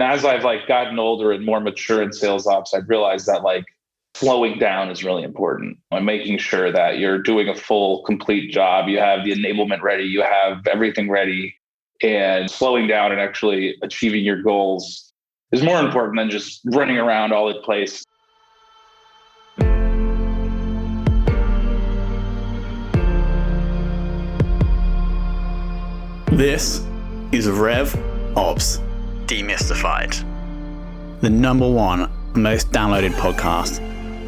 As I've like gotten older and more mature in sales ops, I've realized that like slowing down is really important and making sure that you're doing a full, complete job. You have the enablement ready, you have everything ready, and slowing down and actually achieving your goals is more important than just running around all in place. This is RevOps Demystified, the number one most downloaded podcast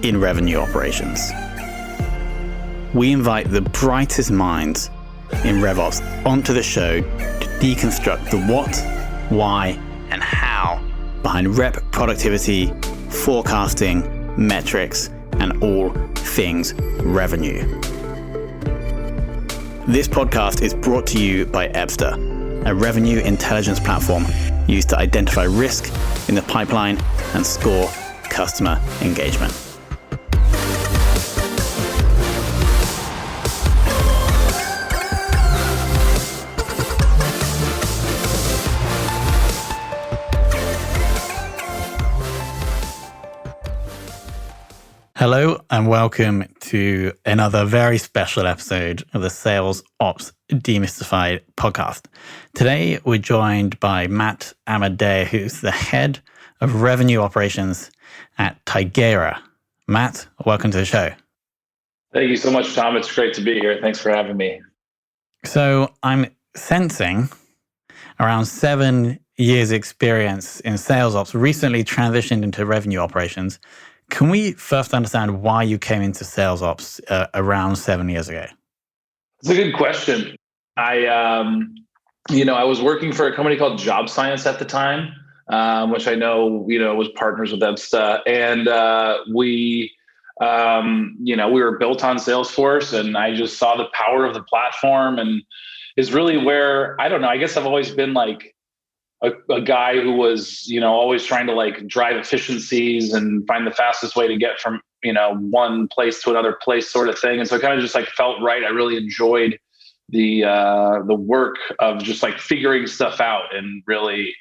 in revenue operations. We invite the brightest minds in RevOps onto the show to deconstruct the what, why, and how behind rep productivity, forecasting, metrics, and all things revenue. This podcast is brought to you by Ebster, a revenue intelligence platform used to identify risk in the pipeline and score customer engagement. Hello and welcome to another very special episode of the Sales Ops Demystified podcast. Today we're joined by Matt Amadea, who's the head of revenue operations at Tigera. Matt, welcome to the show. Thank you so much, Tom. It's great to be here. Thanks for having me. So I'm sensing around 7 years experience in sales ops, recently transitioned into revenue operations. Can we first understand why you came into sales ops around 7 years ago? It's a good question. I was working for a company called Job Science at the time, which I know, was partners with Ebsta. And we were built on Salesforce, and I just saw the power of the platform, and is really where, I don't know, I guess I've always been like a guy who was, always trying to like drive efficiencies and find the fastest way to get from, one place to another place sort of thing. And so it kind of just like felt right. I really enjoyed the work of just like figuring stuff out and really,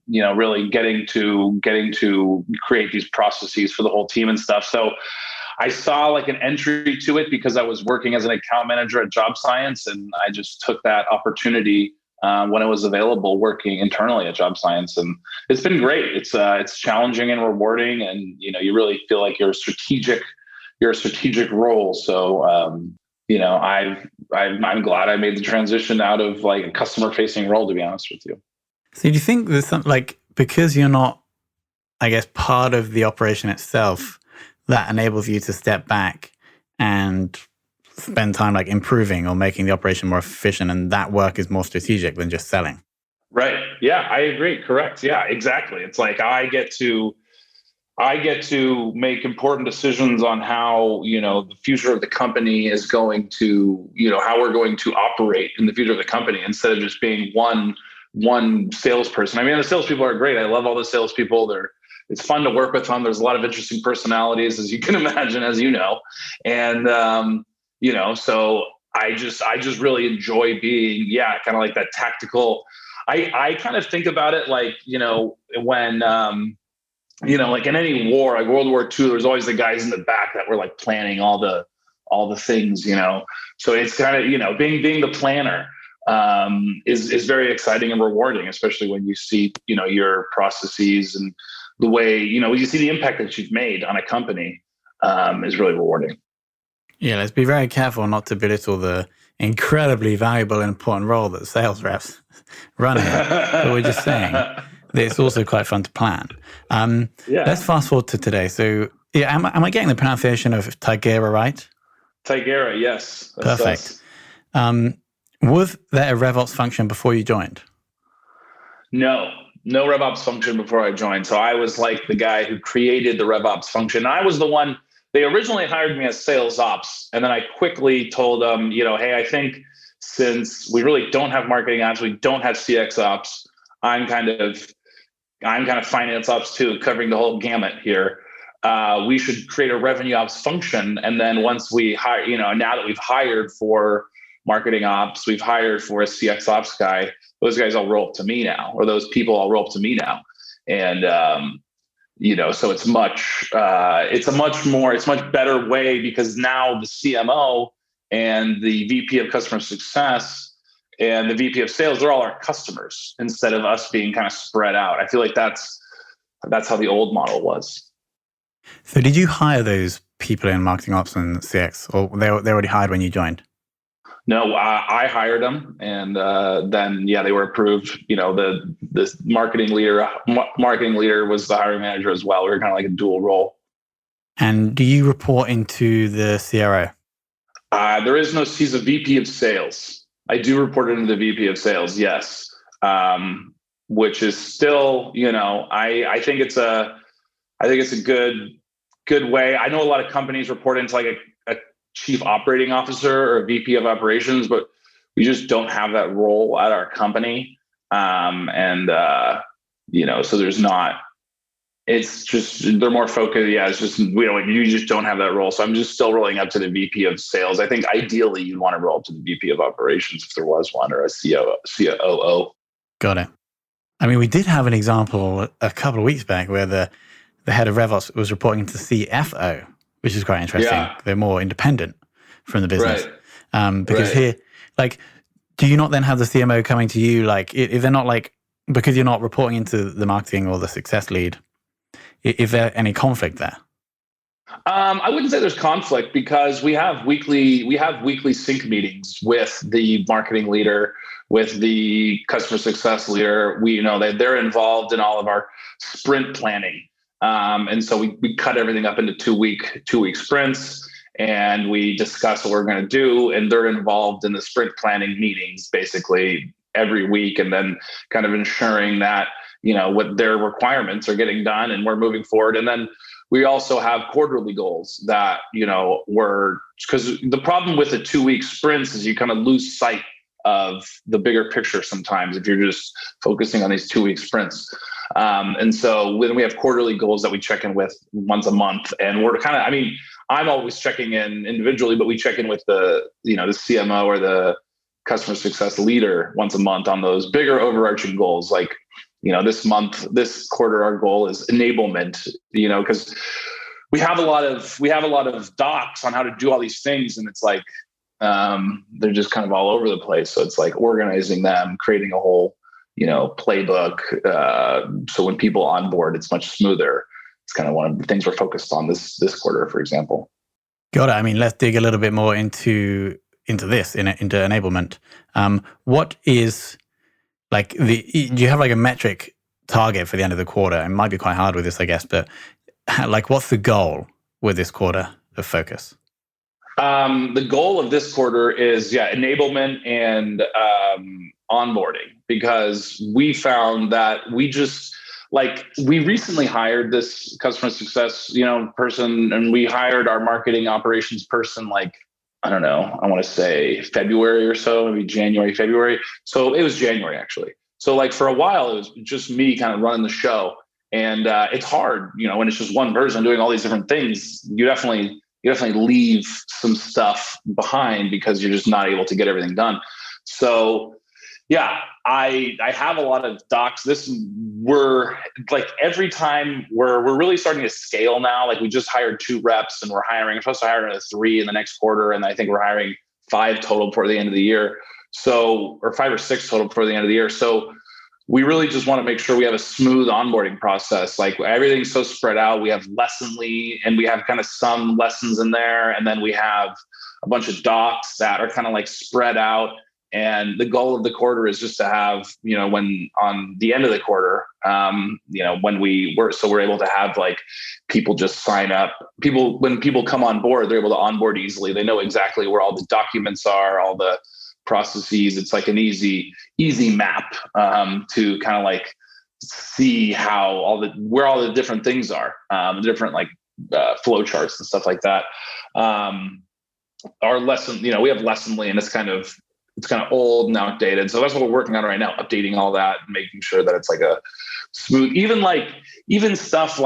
really getting to create these processes for the whole team and stuff. So I saw like an entry to it because I was working as an account manager at Job Science, and I just took that opportunity when it was available, working internally at Job Science. And it's been great. It's challenging and rewarding, and you really feel like you're a strategic role. So I'm glad I made the transition out of like a customer facing role, to be honest with you. So do you think there's something like, because you're not, I guess, part of the operation itself, that enables you to step back and spend time like improving or making the operation more efficient, and that work is more strategic than just selling? Right. Yeah, I agree. Correct. Yeah, exactly. It's like I get to make important decisions on how, the future of the company is going to, how we're going to operate in the future of the company, instead of just being one salesperson. I mean, the salespeople are great. I love all the salespeople. It's fun to work with them. There's a lot of interesting personalities, as you can imagine, as you know. And so I just really enjoy being, kind of like that tactical. I kind of think about it like, when, like in any war, like World War II, there's always the guys in the back that were like planning all the things, So it's kind of, being the planner is very exciting and rewarding, especially when you see, your processes and the way, you see the impact that you've made on a company is really rewarding. Yeah, let's be very careful not to belittle the incredibly valuable and important role that sales reps run here. But we're just saying that it's also quite fun to plan. Let's fast forward to today. So, am I getting the pronunciation of Tigera right? Tigera, yes. Perfect. Was there a RevOps function before you joined? No RevOps function before I joined. So I was like the guy who created the RevOps function. I was the one. They originally hired me as sales ops, and then I quickly told them, hey, I think since we really don't have marketing ops, we don't have CX ops, I'm kind of finance ops too, covering the whole gamut here. We should create a revenue ops function, and then once we hire, now that we've hired for marketing ops. We've hired for a CX ops guy. Those guys all roll up to me now, or those people all roll up to me now. And, so it's it's much better way, because now the CMO and the VP of customer success and the VP of sales, they're all our customers instead of us being kind of spread out. I feel like that's how the old model was. So did you hire those people in marketing ops and CX, or they already hired when you joined? No, I hired them, and then they were approved. The marketing leader was the hiring manager as well. We were kind of like a dual role. And do you report into the CRO? There is no. He's a VP of sales. I do report into the VP of sales, yes, which is still, I think it's a good way. I know a lot of companies report into like a chief operating officer or a VP of operations, but we just don't have that role at our company. So there's not. It's just they're more focused. Yeah, it's just you just don't have that role. So I'm just still rolling up to the VP of sales. I think ideally you'd want to roll up to the VP of operations if there was one, or a COO. Got it. I mean, we did have an example a couple of weeks back where the head of RevOps was reporting to CFO, which is quite interesting. Yeah. They're more independent from the business. Right. Because here, like, do you not then have the CMO coming to you? Like, if they're not like, because you're not reporting into the marketing or the success lead, is there any conflict there? I wouldn't say there's conflict, because we have weekly sync meetings with the marketing leader, with the customer success leader. We they're involved in all of our sprint planning. And so we cut everything up into 2 week sprints, and we discuss what we're going to do. And they're involved in the sprint planning meetings basically every week, and then kind of ensuring that, what their requirements are getting done and we're moving forward. And then we also have quarterly goals that, because the problem with the 2 week sprints is you kind of lose sight of the bigger picture sometimes if you're just focusing on these 2 week sprints. And so when we have quarterly goals that we check in with once a month, and we're kind of, I'm always checking in individually, but we check in with the CMO or the customer success leader once a month on those bigger overarching goals. Like, this quarter, our goal is enablement, because we have a lot of docs on how to do all these things. And it's like, they're just kind of all over the place. So it's like organizing them, creating a whole, playbook. So when people onboard, it's much smoother. It's kind of one of the things we're focused on this quarter, for example. Got it. Let's dig a little bit more into this, into enablement. What is do you have like a metric target for the end of the quarter? It might be quite hard with this, I guess, but what's the goal with this quarter of focus? The goal of this quarter is, enablement and onboarding, because we found that we recently hired this customer success, person, and we hired our marketing operations person, I don't know, I want to say February or so, maybe January, February. So it was January, actually. So for a while, it was just me kind of running the show. And it's hard, when it's just one person doing all these different things. You definitely leave some stuff behind because you're just not able to get everything done. So I have a lot of docs. Every time we're really starting to scale now. We just hired 2 reps, and we're supposed to hire another 3 in the next quarter. And I think we're hiring 5 total before the end of the year. So, or 5 or 6 total before the end of the year. So we really just want to make sure we have a smooth onboarding process. Everything's so spread out. We have Lessonly, and we have kind of some lessons in there. And then we have a bunch of docs that are kind of spread out. And the goal of the quarter is just to have, when on the end of the quarter, when we're able to have people just sign up. When people come on board, they're able to onboard easily. They know exactly where all the documents are, all the processes. It's an easy map to kind of see where all the different things are, different flow charts and stuff like that. Our lesson, we have Lessonly, and it's kind of old and outdated. So that's what we're working on right now, updating all that and making sure that it's a smooth, even stuff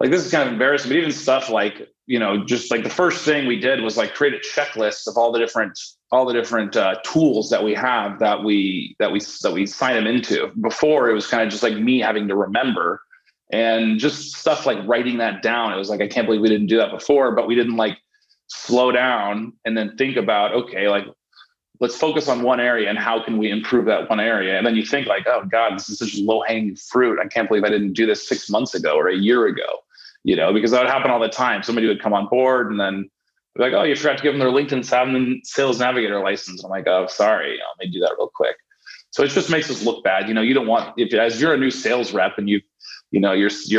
like, this is kind of embarrassing, but even stuff like, just like the first thing we did was like create a checklist of all the different tools that we have that we sign them into. Before, it was kind of just like me having to remember, and just stuff like writing that down. It was like, I can't believe we didn't do that before, but we didn't like slow down and then think about, okay, like, let's focus on one area and how can we improve that one area? And then you think like, oh God, this is such low hanging fruit. I can't believe I didn't do this 6 months ago or a year ago, because that would happen all the time. Somebody would come on board and then like, oh, you forgot to give them their LinkedIn Sales Navigator license. I'm like, oh, sorry. Let me do that real quick. So it just makes us look bad. You don't want, as you're a new sales rep and your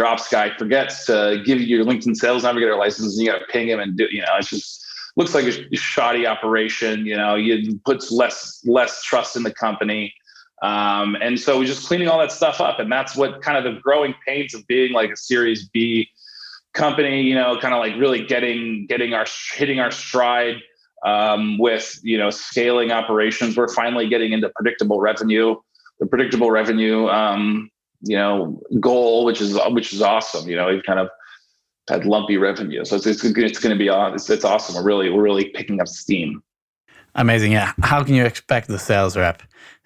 ops guy forgets to give you your LinkedIn Sales Navigator license, and you got to ping him and do, it's just looks like a shoddy operation. You puts less trust in the company. And so we're just cleaning all that stuff up. And that's what kind of the growing pains of being like a Series B company, kind of like really hitting our stride with, scaling operations. We're finally getting into predictable revenue, the predictable revenue, goal, which is awesome. We've kind of had lumpy revenue. So it's going to be, it's awesome. We're really picking up steam. Amazing. Yeah. How can you expect the sales rep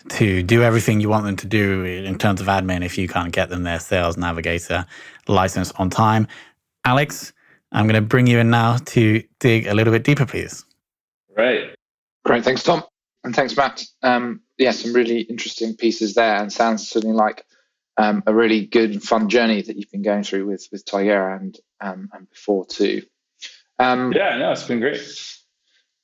to do everything you want them to do in terms of admin if you can't get them their Sales Navigator license on time? Alex, I'm going to bring you in now to dig a little bit deeper, please. Right. Great. Thanks, Tom. And thanks, Matt. Some really interesting pieces there, and sounds something like a really good and fun journey that you've been going through with Tigera and before too. It's been great.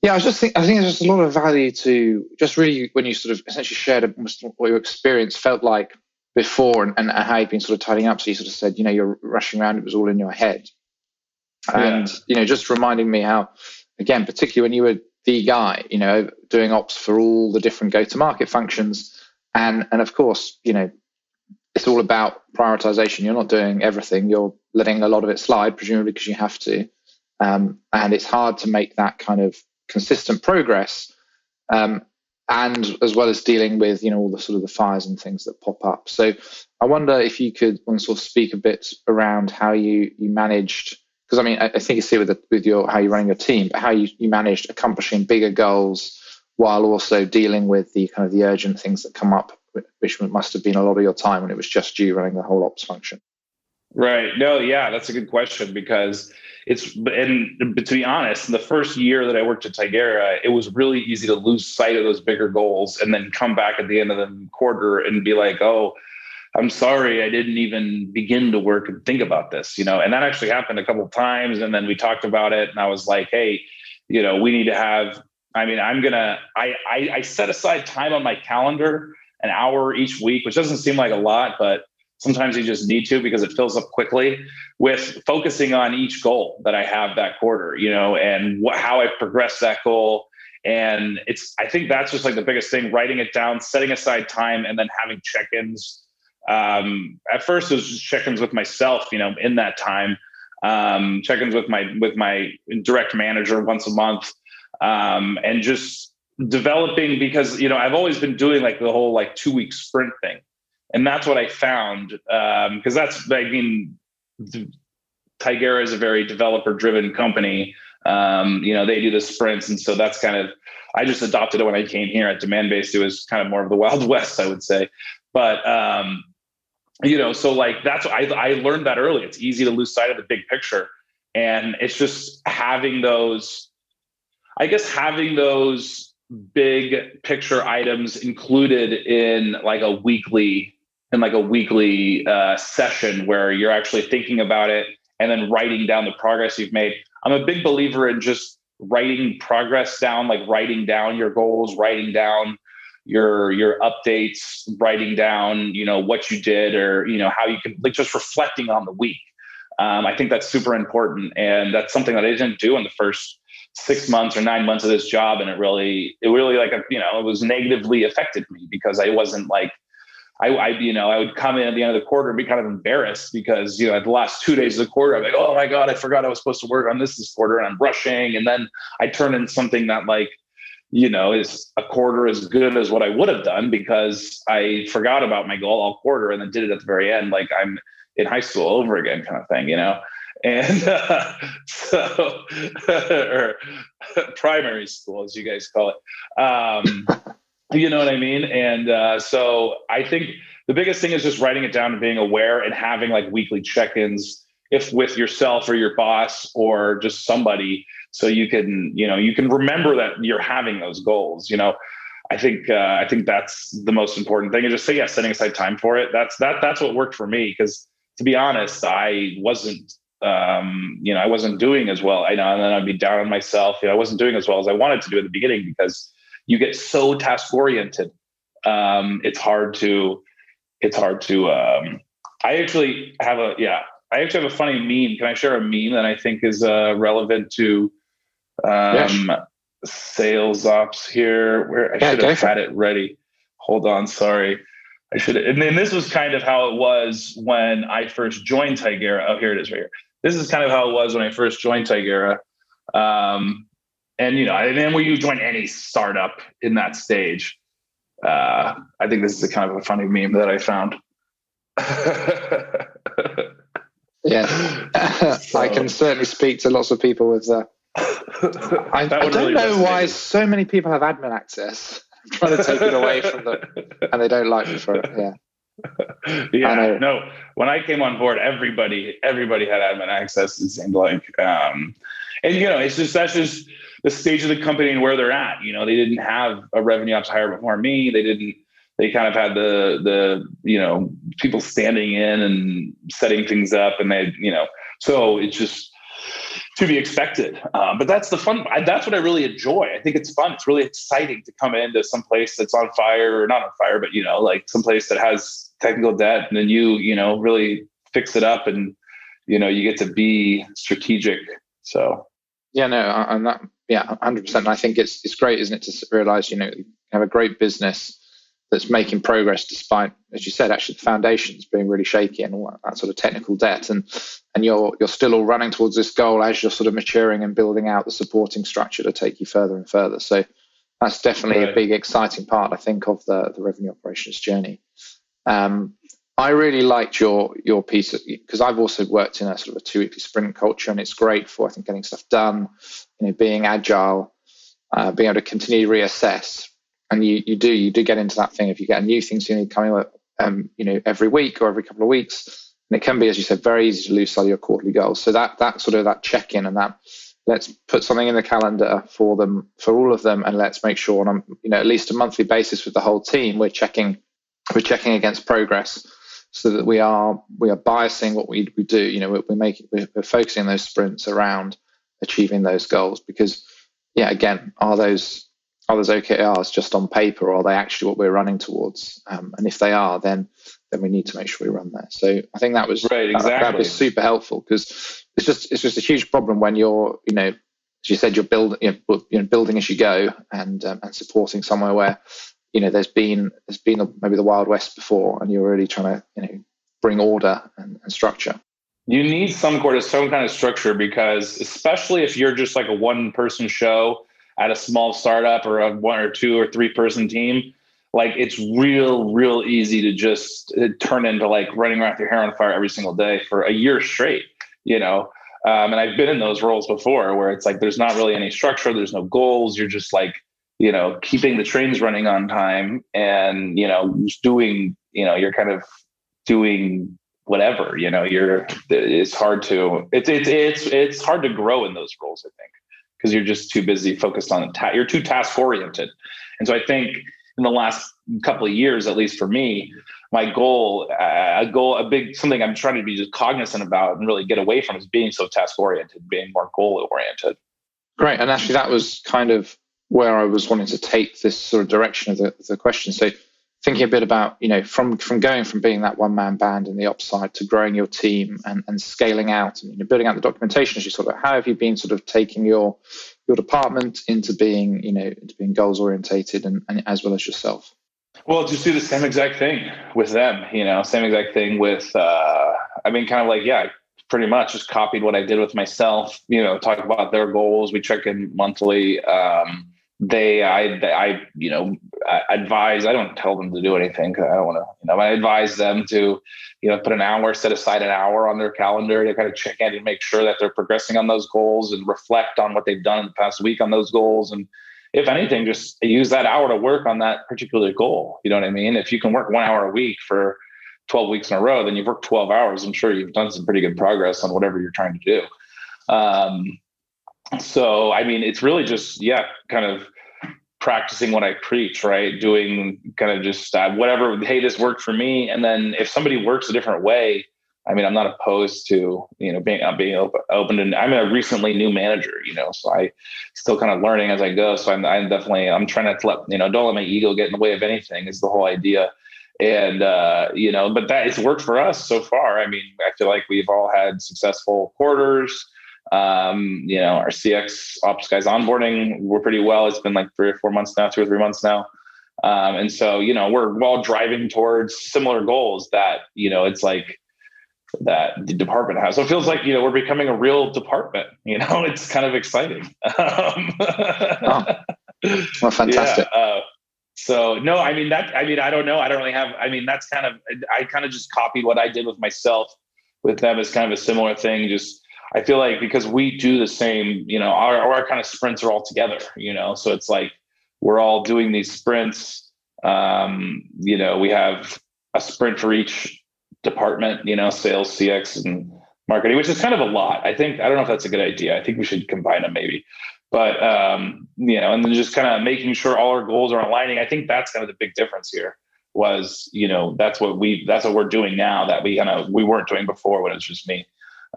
Yeah, I think there's just a lot of value to just really when you sort of essentially shared what your experience felt like before and how you've been sort of tidying up. So you sort of said, you're rushing around, it was all in your head. And, just reminding me how, again, particularly when you were the guy, doing ops for all the different go-to-market functions. And of course, it's all about prioritization. You're not doing everything. You're letting a lot of it slide, presumably because you have to. And it's hard to make that kind of consistent progress. And as well as dealing with, all the sort of the fires and things that pop up. So I wonder if you could sort of speak a bit around how you managed, because I think it's here with how you're running your team, but how you managed accomplishing bigger goals while also dealing with the kind of the urgent things that come up, which must have been a lot of your time when it was just you running the whole ops function. Right. No, yeah, that's a good question because to be honest, in the first year that I worked at Tigera, it was really easy to lose sight of those bigger goals and then come back at the end of the quarter and be like, oh, I'm sorry, I didn't even begin to work and think about this, and that actually happened a couple of times. And then we talked about it and I was like, hey, we need to have, I set aside time on my calendar, an hour each week, which doesn't seem like a lot, but sometimes you just need to because it fills up quickly with focusing on each goal that I have that quarter, and how I progress that goal. And I think that's just like the biggest thing, writing it down, setting aside time, and then having check-ins. At first it was just check-ins with myself, in that time, check-ins with my direct manager once a month, and just developing because, I've always been doing like the whole 2-week sprint thing. And that's what I found, because Tigera is a very developer-driven company. They do the sprints. And so that's kind of, I just adopted it when I came here. At Demand-Based, it was kind of more of the Wild West, I would say. But, so that's what I learned that early. It's easy to lose sight of the big picture. And it's just having those big picture items included in a weekly session where you're actually thinking about it and then writing down the progress you've made. I'm a big believer in just writing progress down, writing down your goals, writing down your updates, writing down, what you did or, how you can just reflecting on the week. I think that's super important. And that's something that I didn't do in the first 6 months or 9 months of this job. And it really it was negatively affected me because I wasn't I would come in at the end of the quarter and be kind of embarrassed because, at the last 2 days of the quarter, I'm like, oh my God, I forgot I was supposed to work on this quarter and I'm rushing. And then I turn in something that is a quarter as good as what I would have done because I forgot about my goal all quarter and then did it at the very end. Like I'm in high school over again kind of thing, And so, or primary school, as you guys call it. You know what I mean? And so I think the biggest thing is just writing it down and being aware and having like weekly check-ins, if with yourself or your boss or just somebody, so you can remember that you're having those goals. I think that's the most important thing, and just say, setting aside time for it. That's what worked for me. Because to be honest, I wasn't doing as well. I know, and then I'd be down on myself. I wasn't doing as well as I wanted to do at the beginning, because you get so task oriented. It's hard to. I actually have a funny meme. Can I share a meme that I think is relevant to sales ops here? Where I should have had it ready. Hold on, sorry. I should. And then this was kind of how it was when I first joined Tigera. Oh, here it is right here. This is kind of how it was when I first joined Tigera. And then when you join any startup in that stage, I think this is a kind of a funny meme that I found. I can certainly speak to lots of people with that. I don't really know why so many people have admin access. I'm trying to take it away from them, and they don't like me for it. No. When I came on board, everybody had admin access. It seemed like, and that's just the stage of the company and where they're at. They didn't have a revenue ops hire before me. They kind of had the people standing in and setting things up, and so it's just to be expected. But that's the fun. That's what I really enjoy. I think it's fun. It's really exciting to come into some place that's on fire, or not on fire, but like some place that has technical debt, and then you really fix it up, and you get to be strategic. So and that 100%. I think it's great, isn't it, to realize you have a great business that's making progress despite, as you said, actually the foundations being really shaky and all that sort of technical debt, and you're still all running towards this goal as you're sort of maturing and building out the supporting structure to take you further and further. So that's definitely a big exciting part, I think, of the revenue operations journey. I really liked your piece, because I've also worked in a sort of a 2-weekly sprint culture, and it's great for, I think, getting stuff done, being agile, being able to continue to reassess. And you do get into that thing. If you get new things you need coming up, every week or every couple of weeks, and it can be, as you said, very easy to lose sight of your quarterly goals. So that sort of that check-in, and that let's put something in the calendar for all of them, and let's make sure on at least a monthly basis with the whole team, we're checking against progress, so that we are biasing what we do. We're focusing those sprints around achieving those goals, because again, are those OKRs just on paper, or are they actually what we're running towards? And if they are, then we need to make sure we run there. So I think that was right. Exactly. That was super helpful, because it's just a huge problem when you're, as you said, you're building as you go, and supporting somewhere where there's been maybe the Wild West before, and you're really trying to bring order and structure. You need some kind of structure, because especially if you're just like a one-person show at a small startup, or a 1 or 2 or 3 person team, like it's real easy to just turn into like running around with your hair on fire every single day for a year straight, and I've been in those roles before, where it's like there's not really any structure, there's no goals, you're just like keeping the trains running on time, and just doing, you're kind of doing whatever, it's hard to grow in those roles, I think, because you're just too busy focused on you're too task oriented. And so I think in the last couple of years, at least for me, my goal, something I'm trying to be just cognizant about and really get away from, is being so task oriented, being more goal oriented. Great. And actually that was kind of where I was wanting to take this sort of direction of the question. So thinking a bit about, from going from being that one-man band in the ops side to growing your team and scaling out and building out the documentation, as you sort of, how have you been sort of taking your department into being goals orientated and as well as yourself? Well, just do the same exact thing with them, same exact thing with, pretty much just copied what I did with myself, talk about their goals. We check in monthly. I advise, I don't tell them to do anything because I don't want to, I advise them to, set aside an hour on their calendar to kind of check in and make sure that they're progressing on those goals and reflect on what they've done in the past week on those goals. And if anything, just use that hour to work on that particular goal. You know what I mean? If you can work 1 hour a week for 12 weeks in a row, then you've worked 12 hours. I'm sure you've done some pretty good progress on whatever you're trying to do. So, I mean, it's really just, kind of practicing what I preach, right? Doing kind of just whatever, hey, this worked for me. And then if somebody works a different way, I mean, I'm not opposed to, being open. And I'm a recently new manager, so I still kind of learning as I go. So I'm trying not to let, don't let my ego get in the way of anything is the whole idea. And, but that has worked for us so far. I mean, I feel like we've all had successful quarters. Our CX ops guys onboarding, we're pretty well. It's been like 2 or 3 months now. And so, we're all driving towards similar goals that, it's like that the department has. So it feels like, we're becoming a real department, it's kind of exciting. Well, fantastic. So no, I don't know. I don't really have, that's I kind of just copied what I did with myself with them as kind of a similar thing. Just, I feel like because we do the same, our kind of sprints are all together, so it's like, we're all doing these sprints. We have a sprint for each department, sales, CX, and marketing, which is kind of a lot. I don't know if that's a good idea. I think we should combine them maybe, but, and then just kind of making sure all our goals are aligning. I think that's kind of the big difference here was, that's what we're doing now that we weren't doing before when it was just me.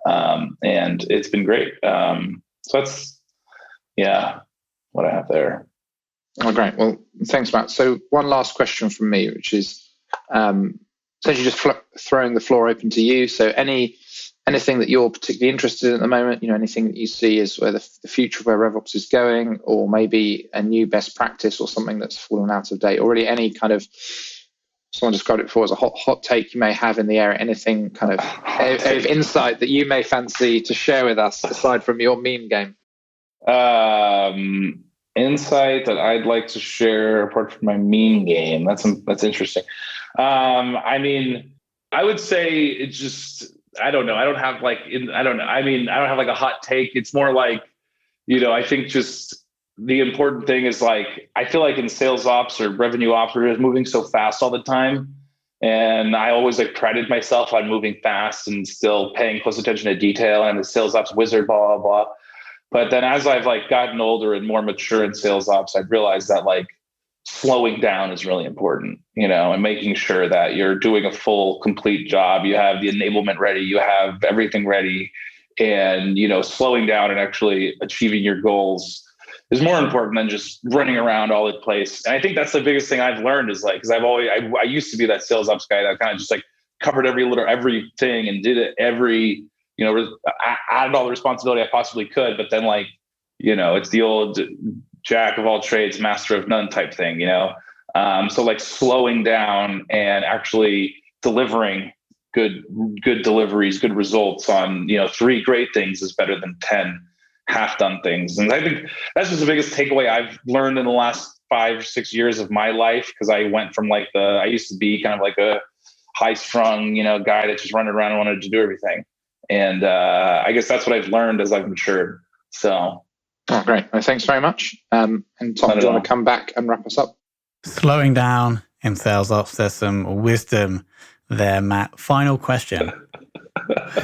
And it's been great. So that's, what I have there. Oh, great. Well, thanks, Matt. So one last question from me, which is, essentially just throwing the floor open to you. So anything that you're particularly interested in at the moment, anything that you see as where the future of where RevOps is going, or maybe a new best practice or something that's fallen out of date, or really any kind of, someone described it before as a hot take you may have in the area, anything kind of insight that you may fancy to share with us aside from your meme game? Insight that I'd like to share apart from my meme game. That's interesting. I would say it's just, I don't know. I don't have like a hot take. It's more like, I think just the important thing is like, I feel like in sales ops or revenue ops, we're just moving so fast all the time. And I always prided myself on moving fast and still paying close attention to detail and the sales ops wizard, blah, blah, blah. But then as I've gotten older and more mature in sales ops, I've realized that slowing down is really important, and making sure that you're doing a full, complete job. You have the enablement ready, you have everything ready, and, slowing down and actually achieving your goals is more important than just running around all over the place. And I think that's the biggest thing I've learned is because I used to be that sales ops guy that kind of just covered everything and did it added all the responsibility I possibly could. But then it's the old jack of all trades, master of none type thing, so slowing down and actually delivering good deliveries, good results on, 3 great things is better than 10 half-done things. And I think that's just the biggest takeaway I've learned in the last 5 or 6 years of my life. Because I went from I used to be kind of a high-strung, guy that just running around and wanted to do everything. And I guess that's what I've learned as I've matured. So. Oh, great. Well, thanks very much. And Tom, do you want to come back and wrap us up? Slowing down in sales ops, there's some wisdom there, Matt. Final question.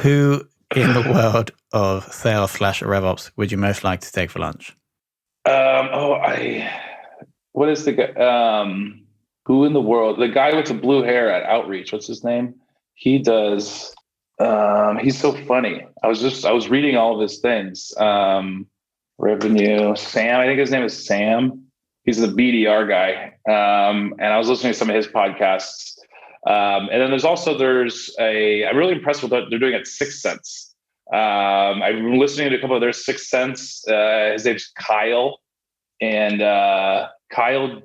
Who in the world of sales / RevOps would you most like to take for lunch? What is the guy? Who in the world? The guy with the blue hair at Outreach. What's his name? He does. He's so funny. I was reading all of his things. Revenue, Sam. I think his name is Sam. He's the BDR guy. And I was listening to some of his podcasts. And then I'm really impressed with what they're doing at 6 Sense. I'm listening to a couple of their 6 Sense. His name's Kyle. And Kyle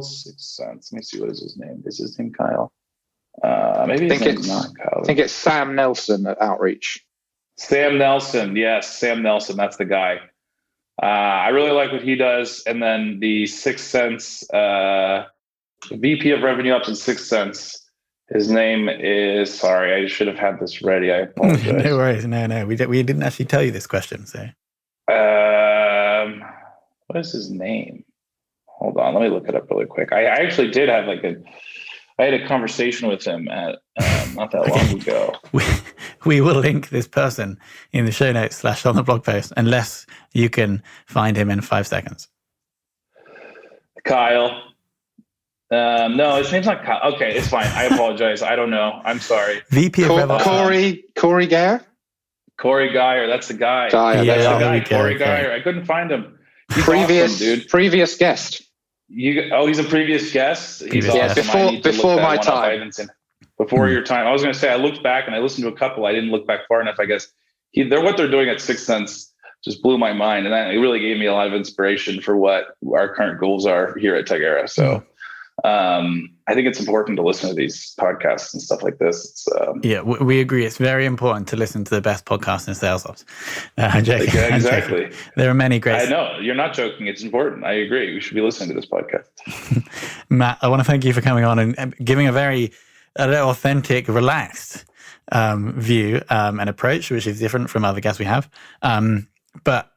6 Sense. Let me see, what is his name? Is his name Kyle? Maybe his name's not Kyle. I think it's Sam Nelson at Outreach. Sam Nelson. Yes, Sam Nelson. That's the guy. I really like what he does. And then the 6 Sense VP of Revenue Ops at 6 Sense. His name is, sorry, I should have had this ready. I apologize. No worries. No. We didn't actually tell you this question. So, what is his name? Hold on, let me look it up really quick. I actually did have I had a conversation with him at not that long ago. We will link this person in the show notes / on the blog post, unless you can find him in 5 seconds. Kyle. No, his name's not Kyle. Okay, it's fine. I apologize. I don't know. I'm sorry. VP of RevOps. Corey Geyer? Corey Geyer. That's the guy. Corey Geyer. I couldn't find him. He's awesome, dude. Previous guest. He's a previous guest. He's awesome. Before my time. Before your time. I was going to say, I looked back and I listened to a couple. I didn't look back far enough, I guess. What they're doing at 6 Sense just blew my mind. And it really gave me a lot of inspiration for what our current goals are here at Tigera. So I think it's important to listen to these podcasts and stuff like this. We agree. It's very important to listen to the best podcasts in sales ops. I'm joking. Exactly. There are many great. I know you're not joking. It's important. I agree. We should be listening to this podcast. Matt, I want to thank you for coming on and giving a very authentic, relaxed view and approach, which is different from other guests we have. But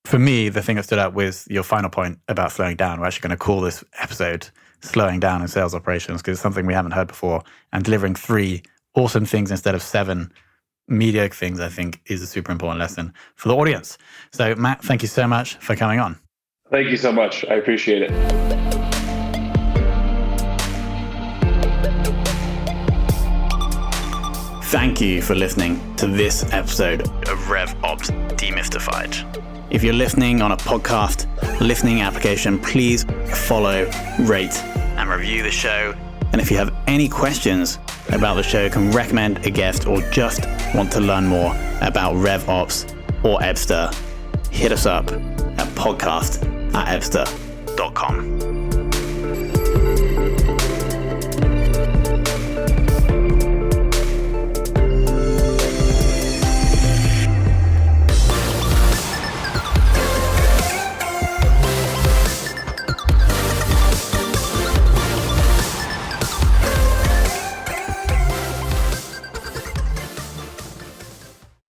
for me, the thing that stood out was your final point about slowing down. We're actually going to call this episode Slowing Down in Sales Operations, because it's something we haven't heard before. And delivering 3 awesome things instead of 7 mediocre things, I think, is a super important lesson for the audience. So, Matt, thank you so much for coming on. Thank you so much. I appreciate it. Thank you for listening to this episode of RevOps Demystified. If you're listening on a podcast listening application, please follow, rate, and review the show. And if you have any questions about the show, can recommend a guest, or just want to learn more about RevOps or Ebster, hit us up at podcast@ebster.com.